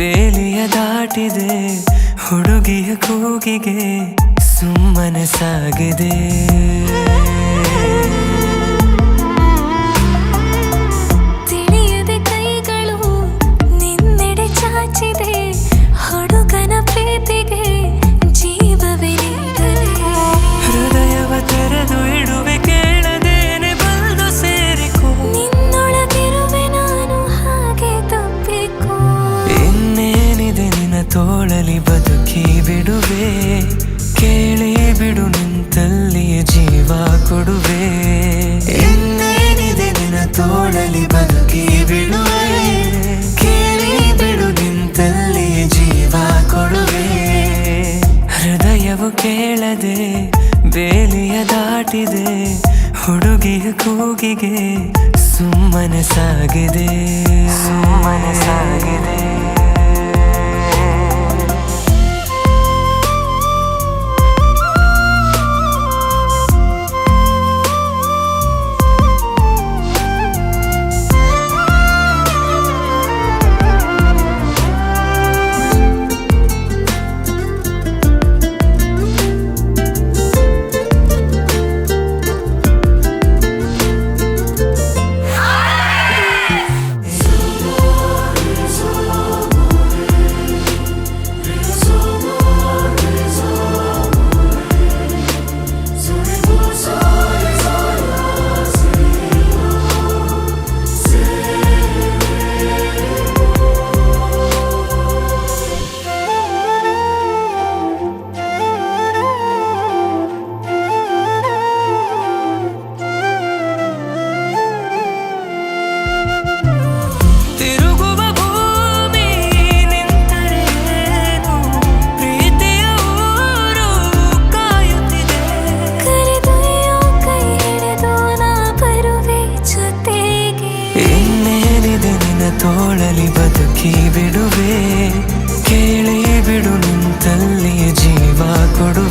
ಬೇಲಿಯ ದಾಟಿದೆ ಹುಡುಗಿಯ ಕೂಗಿಗೆ ಸುಮ್ಮನೆ ಸಾಗಿದೆ. ತಿಳಿಯದೆ ಕೈಗಳು ನಿನ್ನೆಡೆ ಚಾಚಿದೆ ಹುಡುಗನ ಪ್ರೀತಿಗೆ ಜೀವವೇ ನೀಡದೆ. ಹೃದಯವ ತೆರೆದು ಇಡುವೆ ಕೇಳದೇನೆ ಬಂದು ಸೇರಿಕೋ. ನಿನ್ನೊಳಗಿರುವೆ ನಾನು ಹಾಗೆ ತಪ್ಪಿಕೋ. ಇನ್ನೇನಿದೆ ನಿನ್ನ ತೋಳಲಿ ಬದುಕಿ ಬಿಡುವೆ. ಕೇಳಿ ಬಿಡು ನಿಂತಲ್ಲಿಯ ಜೀವ ಕೊಡುವೆ. ಇನ್ನೇನಿದೆ ನಿನ್ನ ತೋಳಲಿ ಬದುಕಿ ಬಿಡುವೆ. ಕೇಳಿ ಬಿಡು ನಿಂತಲ್ಲಿಯ ಜೀವ ಕೊಡುವೆ. ಹೃದಯವು ಕೇಳದೆ ಬೇಲಿಯ ದಾಟಿದೆ ಹುಡುಗಿಯ ಕೂಗಿಗೆ ಸುಮ್ಮನೆ ಸಾಗಿದೆ. ಸುಮ್ಮನೆ ಸಾಗಿದೆ. ತೋಳಲಿ ಬದುಕಿ ಬಿಡುವೆ. ಕೇಳಿ ಬಿಡು ನಿಂತಲ್ಲಿಯ ಜೀವ ಕೊಡುವೆ.